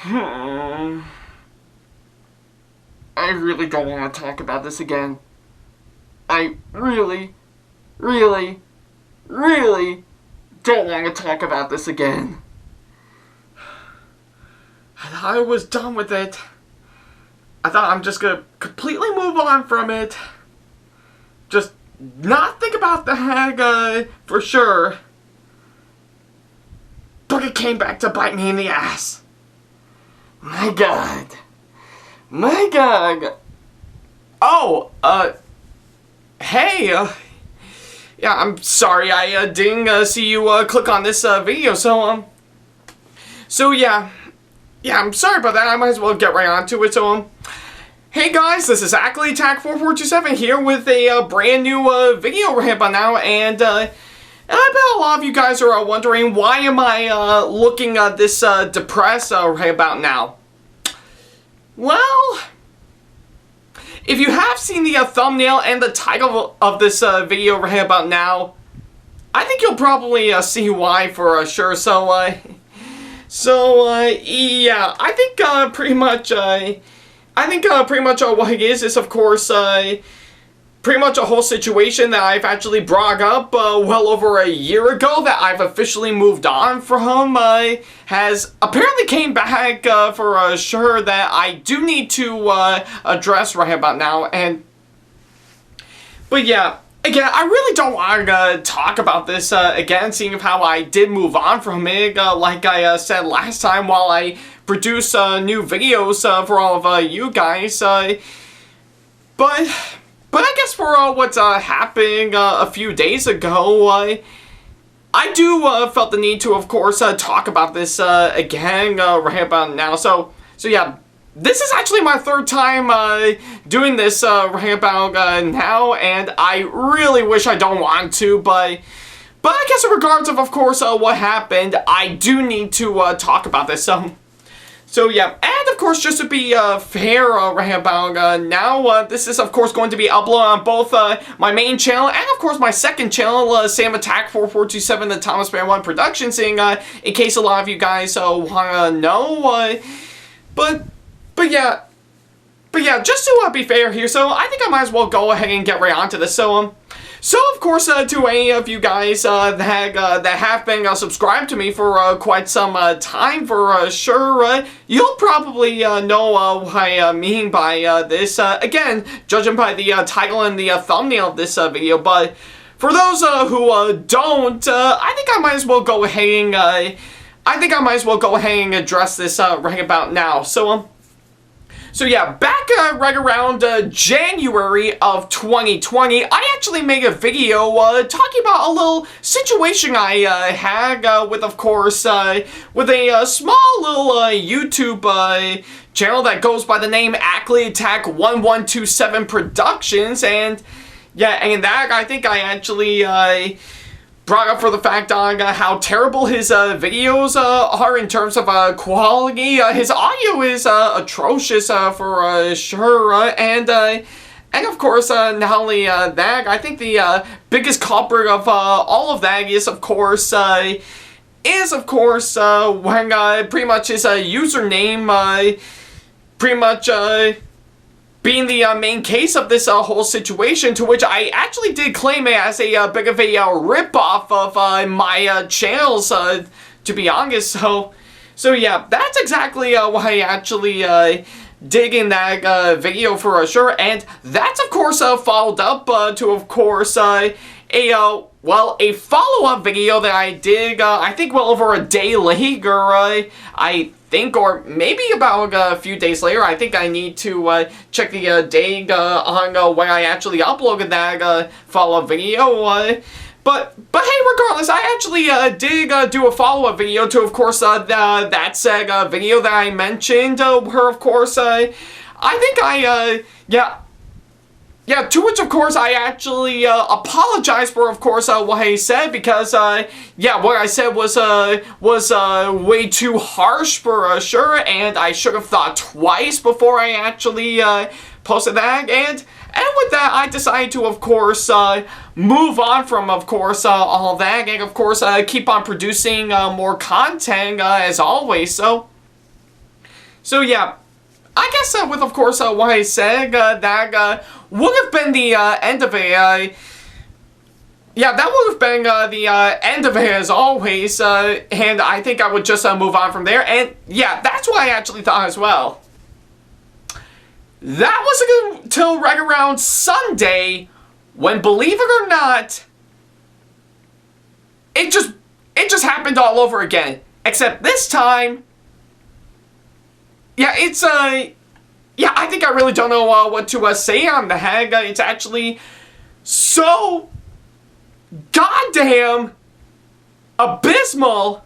I really don't want to talk about this again. I really don't want to talk about this again. I was done with it. I thought I'm just gonna completely move on from it. Just not think about the hag, for sure. But it came back to bite me in the ass. My god. My god. Oh, hey, yeah, I'm sorry I didn't see you click on this video, so yeah, I'm sorry about that. I might as well get right on to it. So hey guys, this is Acklyattack4427 here with a brand new video right about now, and I bet a lot of you guys are wondering, why am I looking this depressed right about now? Well, if you have seen the thumbnail and the title of this video right about now, I think you'll probably see why for sure. So yeah, I think pretty much what it is of course pretty much a whole situation that I've actually brought up well over a year ago, that I've officially moved on from, has apparently came back for sure, that I do need to address right about now. But yeah, again, I really don't want to talk about this again, seeing how I did move on from it, like I said last time, while I produce new videos for all of you guys, But I guess for what's happening a few days ago, I do felt the need to, of course, talk about this again right about now. So yeah, this is actually my third time doing this right about now, and I really wish I don't want to, but I guess in regards of course, what happened, I do need to talk about this. So yeah, and of course, just to be fair right about now, this is of course going to be uploaded on both my main channel and of course my second channel, SamAttack4427 Productions, in case a lot of you guys want to know. But yeah, just to be fair here, so I think I might as well go ahead and get right onto this. So of course, to any of you guys that have been subscribed to me for quite some time for sure, you'll probably know what I mean by this. Again, judging by the title and the thumbnail of this video, but for those who don't, I think I might as well go ahead and address this right about now. So yeah, back right around January of 2020, I actually made a video talking about a little situation I had with, of course, with a small little YouTube channel that goes by the name Acklyattack1127 Productions, and yeah, and that I think I actually brought up for the fact on how terrible his videos are in terms of quality. His audio is atrocious for sure, and of course, not only that, I think the biggest culprit of all of that is of course when pretty much his username pretty much being the main case of this whole situation, to which I actually did claim it as a bit of a rip-off of my channels, to be honest. So yeah, that's exactly what I actually did in that video for sure, and that's of course followed up to of course a follow-up video that I did, I think well over a day later, I think, or maybe about a few days later. I think I need to check the date on when I actually uploaded that follow-up video, but hey, regardless, I actually did do a follow-up video to, of course, that said video that I mentioned, where, of course, I think yeah, to which, of course, I actually apologize for, of course, what I said, because, yeah, what I said was way too harsh for sure, and I should have thought twice before I actually posted that, and with that, I decided to, of course, move on from, of course, all that, and, of course, keep on producing more content, as always. So yeah, I guess with, of course, what I said, that would have been the end of it. Yeah, that would have been the end of it as always, and I think I would just move on from there, and yeah, that's what I actually thought as well. That wasn't until right around Sunday, when, believe it or not, it just happened all over again. Except this time, yeah, it's, yeah, I think I really don't know what to say on the head. It's actually so goddamn abysmal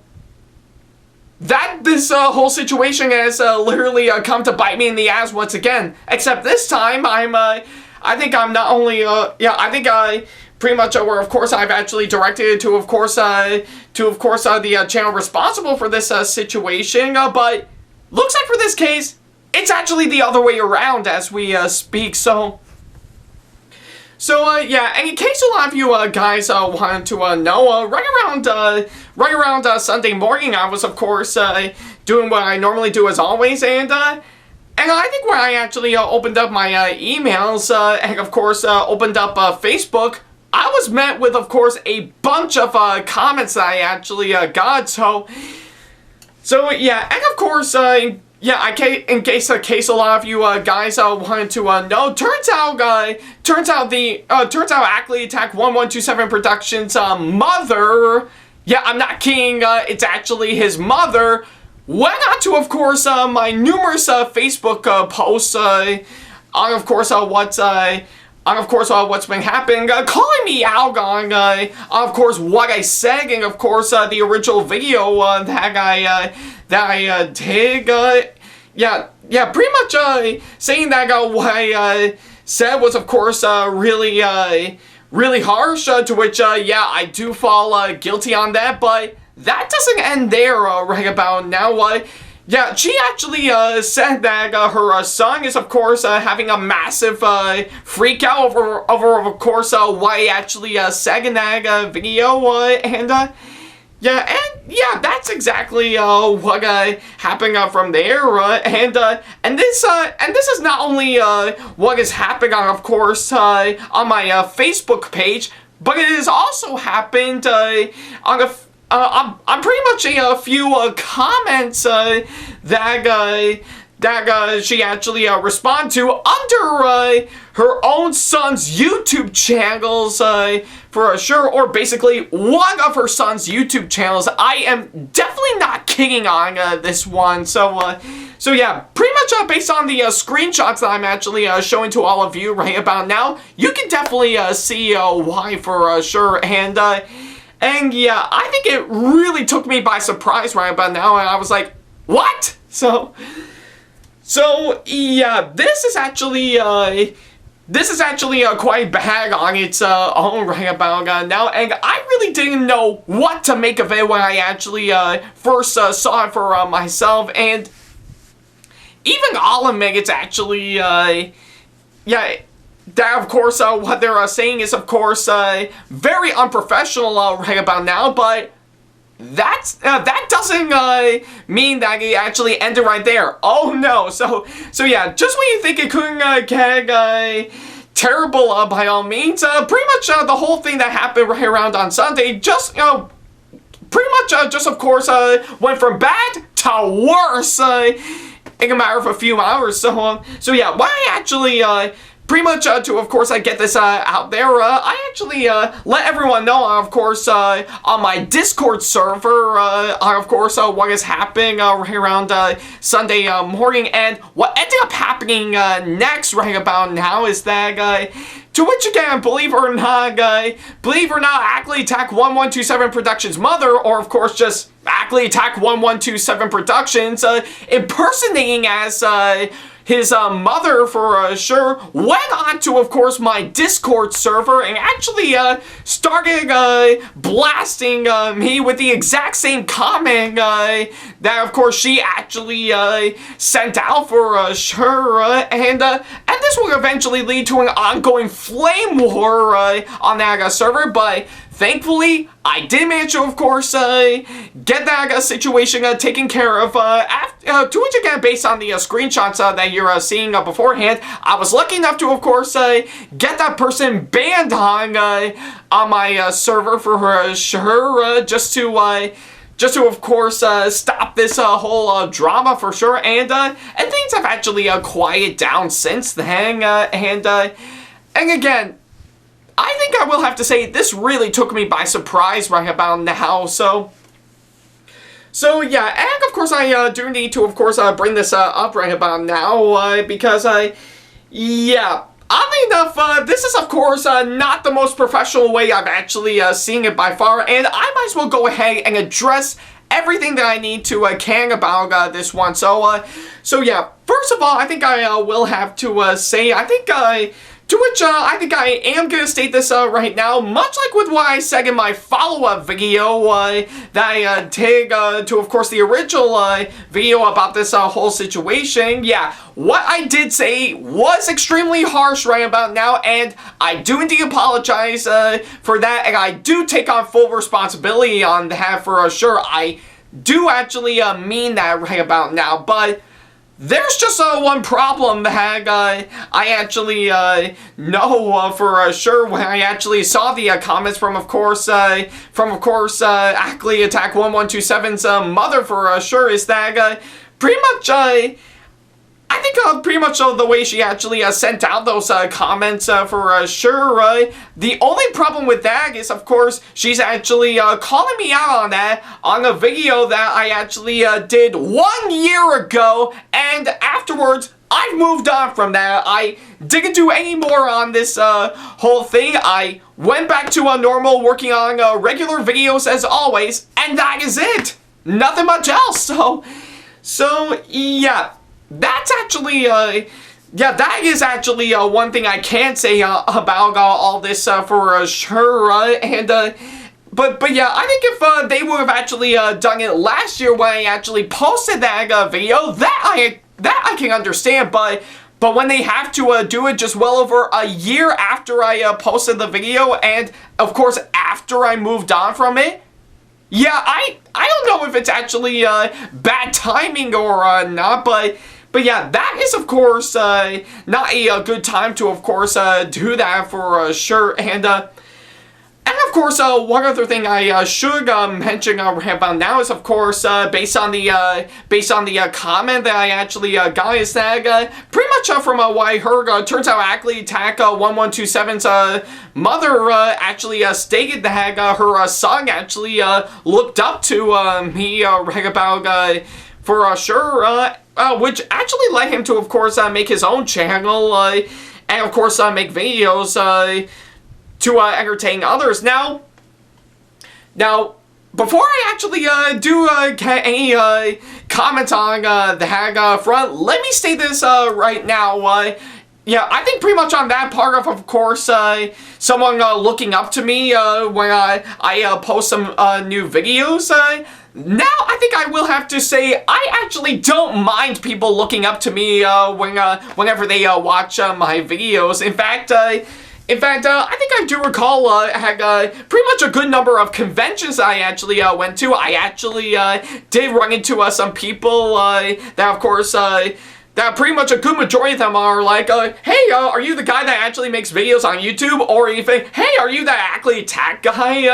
that this whole situation has literally come to bite me in the ass once again. Except this time, I think I'm not only, yeah, I think I pretty much where, of course, I've actually directed to, of course, the channel responsible for this situation, but looks like for this case, it's actually the other way around as we speak, so yeah, and in case a lot of you guys wanted to know, right around Sunday morning, I was, of course, doing what I normally do as always, and I think when I actually opened up my emails, and of course, opened up Facebook, I was met with, of course, a bunch of comments that I actually got, so yeah, and of course, yeah, in case a lot of you guys wanted to know, turns out Acklyattack1127 Productions mother, yeah, I'm not kidding, it's actually his mother, went on to, of course, my numerous Facebook posts on, of course, what's been happening, calling me out on, of course, what I said, and of course, the original video that I did, yeah, pretty much saying that what I said was, of course, really harsh, to which, yeah, I do fall guilty on that, but that doesn't end there right about now. Yeah, she actually said that her son is, of course, having a massive freak out over, of course, what I actually said in that video, and yeah, that's exactly what happened from there, and this is not only what is happening, of course, on my Facebook page, but it has also happened on I'm pretty much a few comments that she actually responded to under her own son's YouTube channels, for sure, or basically one of her son's YouTube channels. I am definitely not kidding on this one, so yeah, pretty much based on the screenshots that I'm actually showing to all of you right about now, you can definitely see why for sure, and yeah, I think it really took me by surprise right about now, and I was like, what? So yeah, this is actually quite bad on its own right about now, and I really didn't know what to make of it when I actually first saw it for myself, and even I'll admit it's actually, yeah, that, of course, what they're saying is, of course, very unprofessional right about now, but that doesn't mean that it actually ended right there. Oh no, so yeah, just when you think it couldn't get terrible by all means, pretty much the whole thing that happened right around on Sunday just, pretty much just, of course, went from bad to worse in a matter of a few hours. So yeah, what I actually pretty much to, of course, I get this out there, I actually let everyone know, of course, on my Discord server, of course, what is happening right around Sunday morning, and what ended up happening next right about now is that, to which again, believe it or not, Acklyattack1127 Productions' mother, or of course just Acklyattack1127 Productions, impersonating as his mother, for sure, went on to, of course, my Discord server and actually started blasting me with the exact same comment that, of course, she actually sent out, for sure, and this will eventually lead to an ongoing flame war on that server, but thankfully, I did manage to, of course, get that situation taken care of. To which again, based on the screenshots that you're seeing beforehand, I was lucky enough to, of course, get that person banned on my server for sure, just to, of course, stop this whole drama for sure, and things have actually quieted down since then, and again, I think I will have to say this really took me by surprise right about now, so yeah, and of course I do need to, of course, bring this up right about now, because yeah, oddly enough, this is, of course, not the most professional way I've actually seen it by far, and I might as well go ahead and address everything that I need to can about this one. So yeah, first of all, I think I will have to say, I think to which I think I am going to state this right now, much like with what I said in my follow-up video that I did to, of course, the original video about this whole situation. Yeah, what I did say was extremely harsh right about now, and I do indeed apologize for that, and I do take on full responsibility on that for sure. I do actually mean that right about now, but there's just one problem that I actually know for sure when I actually saw the comments from, of course, Acklyattack1127's mother for sure, is that pretty much I think pretty much the way she actually sent out those comments for sure. The only problem with that is, of course, she's actually calling me out on that on a video that I actually did 1 year ago, and afterwards I've moved on from that. I didn't do any more on this whole thing. I went back to normal, working on regular videos as always, and that is it. Nothing much else. So yeah. That's actually, yeah, that is actually one thing I can say about all this for sure, and, but yeah, I think if they would have actually done it last year when I actually posted that video, that I can understand, but when they have to do it just well over a year after I posted the video, and, of course, after I moved on from it, yeah, I don't know if it's actually bad timing or not, but yeah, that is, of course, not a good time to, of course, do that for sure. And of course, one other thing I should mention about now is, of course, based on the comment that I actually got, is that pretty much from what I heard, turns out Acklyattack1127's mother actually stated that her son actually looked up to me right about for sure. Which actually led him to, of course, make his own channel, and of course, make videos to entertain others. Now, before I actually do get any comments on that front, let me say this right now. Yeah, I think pretty much on that part of course, someone looking up to me when I post some new videos. Now, I think I will have to say, I actually don't mind people looking up to me whenever they watch my videos. In fact, I think I do recall I had pretty much a good number of conventions I actually went to. I actually did run into some people that, of course, that pretty much a good majority of them are like, hey, are you the guy that actually makes videos on YouTube? Or even, hey, are you that Acklyattack guy?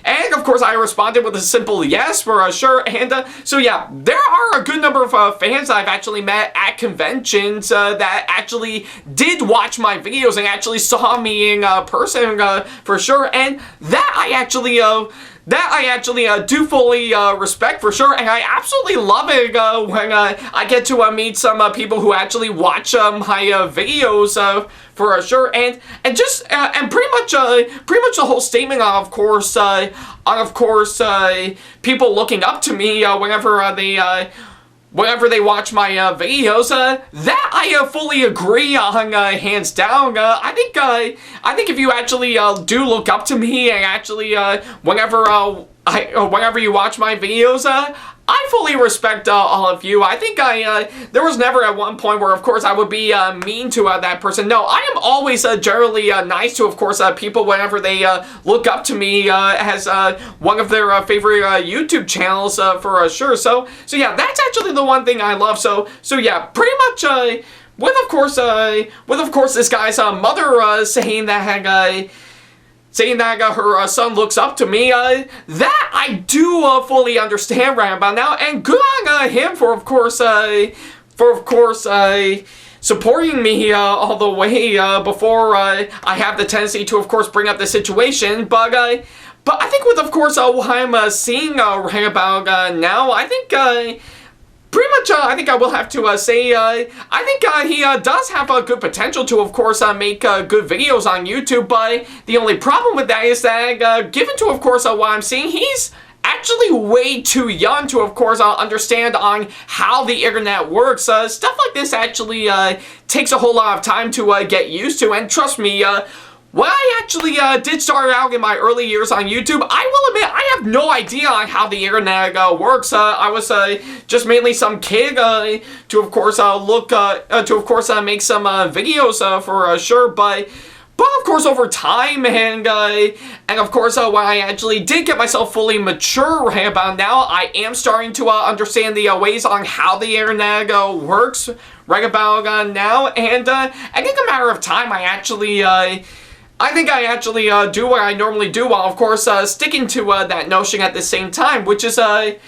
And of course I responded with a simple yes for sure. And so yeah, there are a good number of fans that I've actually met at conventions that actually did watch my videos and actually saw me in person for sure. And that I actually do fully respect for sure, and I absolutely love it when I get to meet some people who actually watch my videos for sure, and just pretty much the whole statement on of course people looking up to me whenever they watch my videos, that I fully agree on, hands down. I think if you actually do look up to me and actually whenever you watch my videos, I fully respect all of you. I think there was never at one point where, of course, I would be mean to that person. No, I am always generally nice to, of course, people whenever they look up to me as one of their favorite YouTube channels for sure. So yeah, that's actually the one thing I love. So yeah, pretty much with of course this guy's mother saying that her son looks up to me, that I do fully understand right about now, and good on him for of course supporting me all the way before I have the tendency to of course bring up the situation, but I think with of course what I'm seeing right about now, I think pretty much, I think I will have to say, I think he does have a good potential to, of course, make good videos on YouTube, but the only problem with that is that, given to, of course, what I'm seeing, he's actually way too young to, of course, understand on how the internet works. Stuff like this actually takes a whole lot of time to get used to, and trust me, when I actually did start out in my early years on YouTube, I will admit I have no idea on how the internet works. I was just mainly some kid to of course make some videos for sure, but of course over time and of course when I actually did get myself fully mature right about now, I am starting to understand the ways on how the internet works right about now, and I think a matter of time I think I actually do what I normally do while, of course, sticking to that notion at the same time, which is why,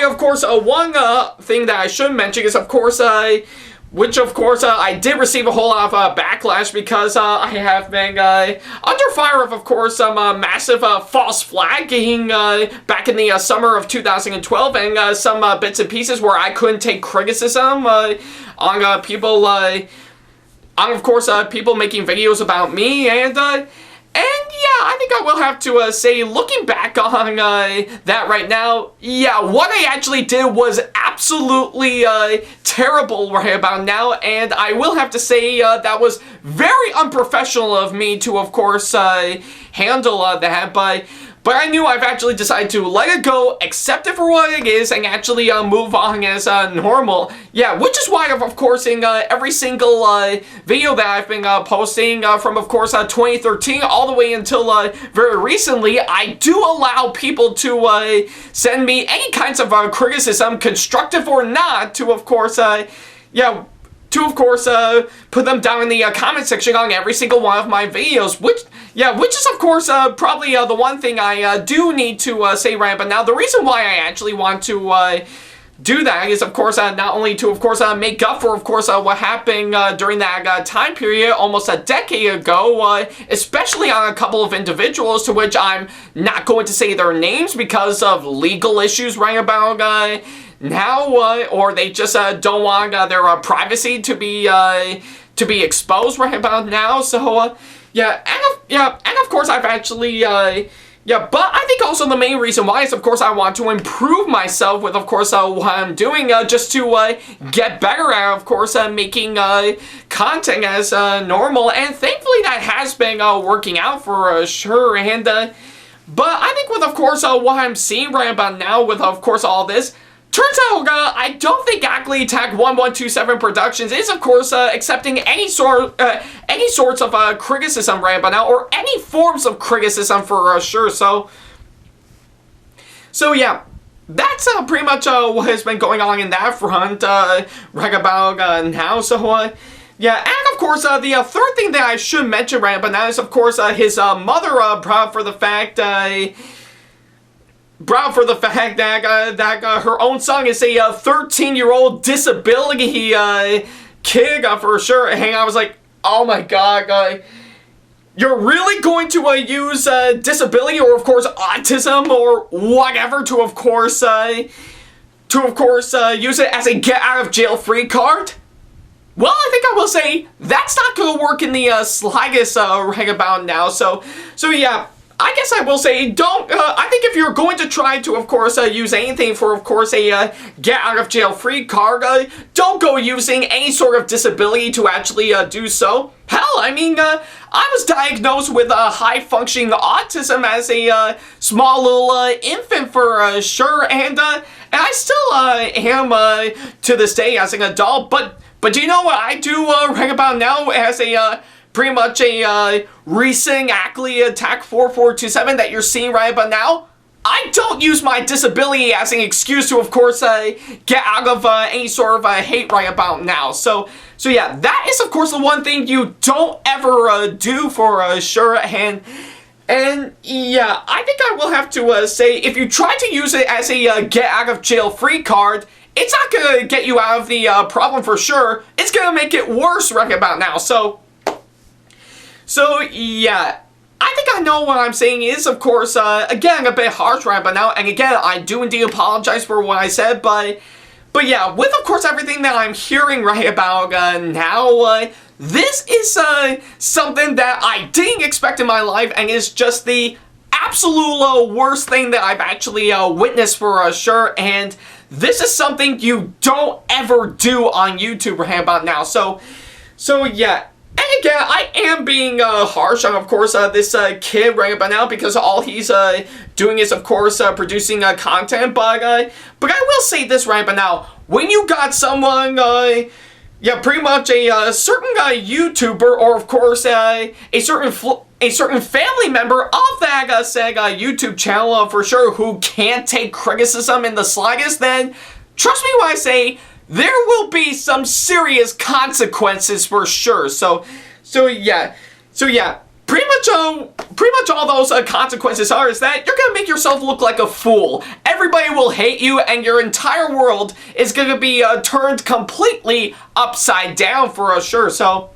of course, one thing that I should mention is, of course, I did receive a whole lot of backlash because I have been under fire of course, some massive false flagging back in the summer of 2012, and some bits and pieces where I couldn't take criticism on people. Of course, people making videos about me, and yeah, I think I will have to say, looking back on that right now, yeah, what I actually did was absolutely terrible right about now, and I will have to say that was very unprofessional of me to, of course, handle that, but I knew I've actually decided to let it go, accept it for what it is, and actually move on as normal. Yeah, which is why, of course, in every single video that I've been posting from, of course, 2013 all the way until very recently, I do allow people to send me any kinds of criticism, constructive or not, to, of course, put them down in the comment section on every single one of my videos, which is, of course, probably the one thing I do need to say right about now. The reason why I actually want to do that is, of course, not only to, of course, make up for, of course, what happened during that time period almost a decade ago, especially on a couple of individuals to which I'm not going to say their names because of legal issues right about now, or they just don't want their privacy to be exposed right about now. So and of course I've actually but I think also the main reason why is, of course, I want to improve myself with, of course, what I'm doing, just to get better at, of course, making content as normal, and thankfully that has been working out for sure, and but I think with, of course, what I'm seeing right about now with, of course, all this, turns out, I don't think Acklyattack1127 Productions is, of course, accepting any sorts of criticism right about now, or any forms of criticism for sure. So yeah, that's pretty much what has been going on in that front right about now. So yeah, and of course, the third thing that I should mention right about now is, of course, his mother proud for the fact that her own son is a 13-year-old disability kid for sure. And I was like, oh my god, you're really going to use disability, or of course autism or whatever, to of course use it as a get out of jail free card? Well, I think I will say that's not going to work in the slightest right about now. So yeah. I guess I will say, don't, I think if you're going to try to, of course, use anything for, of course, a get-out-of-jail-free card, don't go using any sort of disability to actually do so. Hell, I mean, I was diagnosed with high-functioning autism as a small little infant for sure, and I still am to this day as an adult, but do you know what I do right about now as a pretty much a recent Acklyattack4427 that you're seeing right about now? I don't use my disability as an excuse to, of course, get out of any sort of hate right about now. So yeah, that is, of course, the one thing you don't ever do for sure. And yeah, I think I will have to say, if you try to use it as a get out of jail free card, it's not gonna get you out of the problem for sure. It's gonna make it worse right about now. So yeah, I think I know what I'm saying is, of course, again, a bit harsh right about now, and again, I do indeed apologize for what I said, but yeah, with, of course, everything that I'm hearing right about now, this is something that I didn't expect in my life, and is just the absolute worst thing that I've actually witnessed for sure, and this is something you don't ever do on YouTube right about now. So yeah. And again, I am being harsh on, of course, this kid right about now, because all he's doing is, of course, producing content. But I will say this right about now: when you got someone, yeah, pretty much a certain YouTuber, or of course a certain family member of that said YouTube channel for sure, who can't take criticism in the slightest, then trust me when I say, there will be some serious consequences for sure. So yeah, pretty much all those consequences are is that you're gonna make yourself look like a fool. Everybody will hate you, and your entire world is gonna be turned completely upside down for sure. So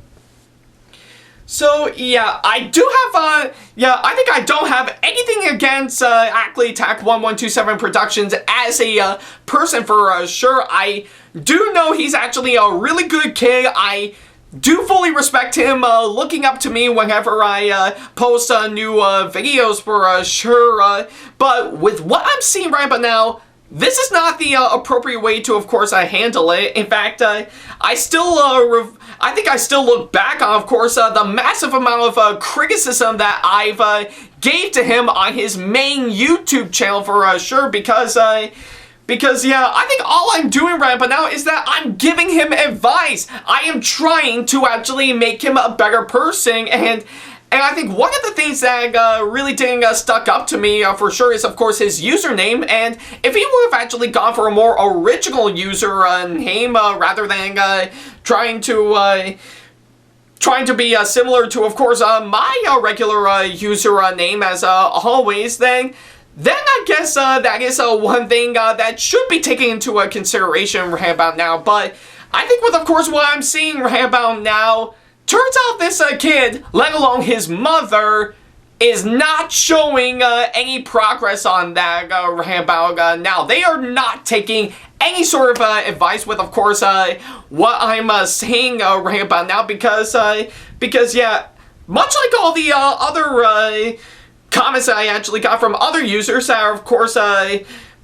yeah, I do have, yeah, I think I don't have anything against Acklyattack1127 Productions as a person for sure. I do know he's actually a really good kid. I do fully respect him looking up to me whenever I post new videos for sure. But with what I'm seeing right about now, this is not the appropriate way to, of course, handle it. In fact, I think I still look back on, of course, the massive amount of criticism that I've gave to him on his main YouTube channel for sure, because yeah, I think all I'm doing right about now is that I'm giving him advice. I am trying to actually make him a better person, and I think one of the things that really didn't stuck up to me for sure is, of course, his username. And if he would have actually gone for a more original user name rather than trying to be similar to, of course, my regular user name as always, then I guess that is one thing that should be taken into consideration right about now. But I think with, of course, what I'm seeing right about now, turns out this kid, let alone his mother, is not showing any progress on that right about now. They are not taking any sort of advice with, of course, what I'm saying right about now, because yeah, much like all the other comments that I actually got from other users that are, of course,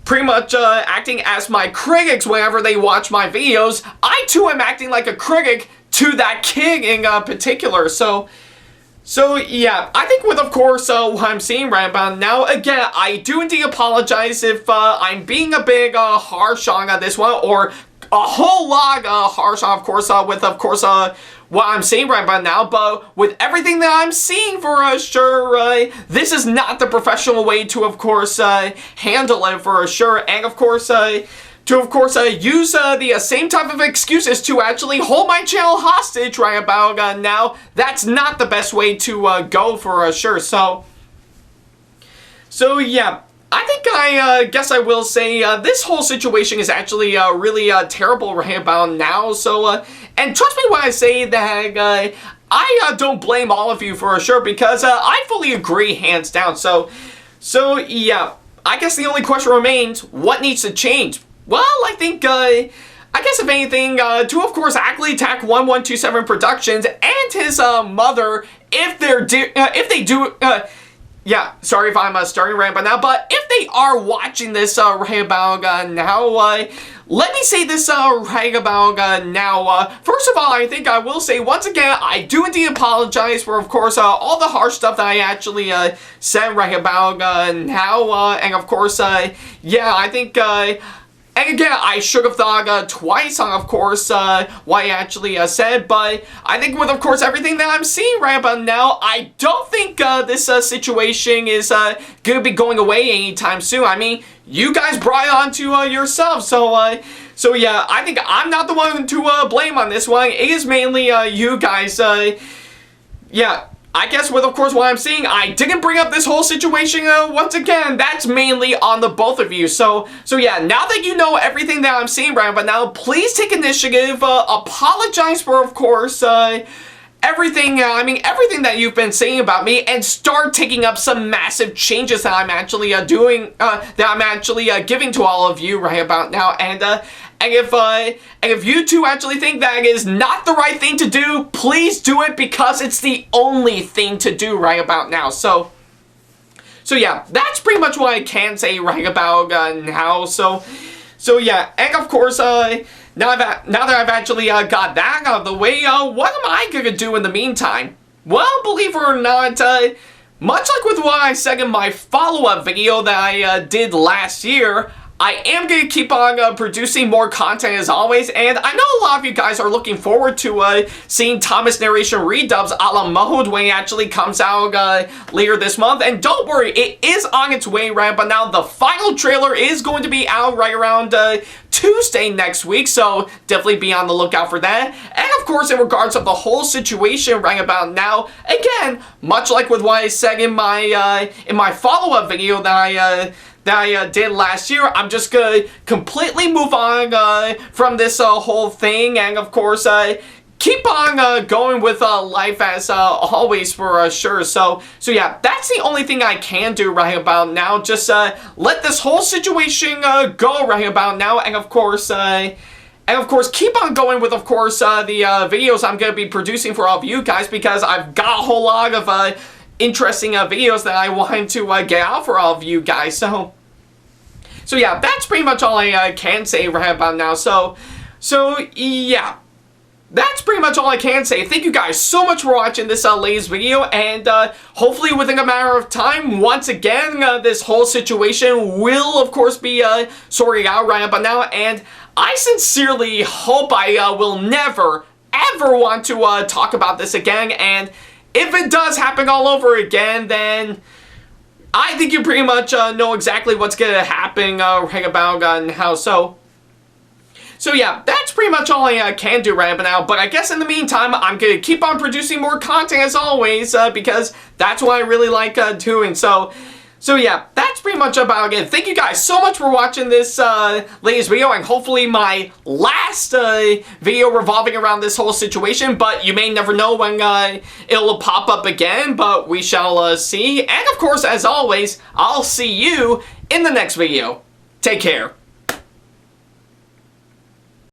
pretty much acting as my critics whenever they watch my videos, I too am acting like a critic to that kid in particular. So yeah, I think with, of course, what I'm seeing right about now, again, I do indeed apologize if I'm being a bit harsh on this one, or a whole lot harsh on, of course, with, of course, what I'm seeing right about now. But with everything that I'm seeing for sure, this is not the professional way to, of course, handle it for sure. And, of course, to, of course, use the same type of excuses to actually hold my channel hostage right about now. That's not the best way to go for sure. So yeah, I think I guess I will say this whole situation is actually really terrible right about now. So, and trust me when I say that I don't blame all of you for sure, because I fully agree, hands down. So yeah, I guess the only question remains, what needs to change? Well, I think, I guess if anything, to, of course, Acklyattack1127 Productions and his mother, if they do, yeah, sorry if I'm starting rant by now, but if they are watching this right about now, let me say this right about now. First of all, I think I will say once again, I do indeed apologize for, of course, all the harsh stuff that I actually said right about now, and of course, yeah, I think. And again, I should have thought twice on, of course, what I actually said, but I think with, of course, everything that I'm seeing right about now, I don't think this situation is going to be going away anytime soon. I mean, you guys brought it on to yourselves, so yeah, I think I'm not the one to blame on this one. It is mainly you guys, yeah. I guess with, of course, what I'm seeing, I didn't bring up this whole situation once again. That's mainly on the both of you. So yeah, now that you know everything that I'm seeing right about now, please take initiative, apologize for, of course, everything, everything that you've been saying about me, and start taking up some massive changes that I'm actually doing, that I'm actually giving to all of you right about now, and if you two actually think that is not the right thing to do, please do it, because it's the only thing to do right about now. So yeah, that's pretty much what I can say right about now. So yeah, and of course, now that I've actually got that out of the way, what am I gonna do in the meantime? Well, believe it or not, much like with what I said in my follow-up video that I did last year, I am going to keep on producing more content as always, and I know a lot of you guys are looking forward to seeing Thomas narration redubs a la mode when it actually comes out later this month. And don't worry, it is on its way right but now. The final trailer is going to be out right around Tuesday next week, so definitely be on the lookout for that. And of course, in regards of the whole situation right about now, again, much like with what I said in my follow-up video that I did last year, I'm just gonna completely move on from this whole thing, and of course keep on going with life as always for sure. So yeah, that's the only thing I can do right about now. Just let this whole situation go right about now, and of course keep on going with, of course, the videos I'm gonna be producing for all of you guys, because I've got a whole lot of interesting videos that I want to get out for all of you guys. So yeah, that's pretty much all I can say right about now. So yeah, that's pretty much all I can say. Thank you guys so much for watching this latest video, and hopefully within a matter of time, once again, this whole situation will, of course, be sorted out right about now, and I sincerely hope I will never, ever want to talk about this again, and if it does happen all over again, then I think you pretty much know exactly what's gonna happen right about now. So yeah, that's pretty much all I can do right about now. But I guess in the meantime, I'm gonna keep on producing more content as always, because that's what I really like doing. So yeah, that's pretty much about it. Thank you guys so much for watching this latest video, and hopefully my last video revolving around this whole situation, but you may never know when it'll pop up again, but we shall see. And of course, as always, I'll see you in the next video. Take care.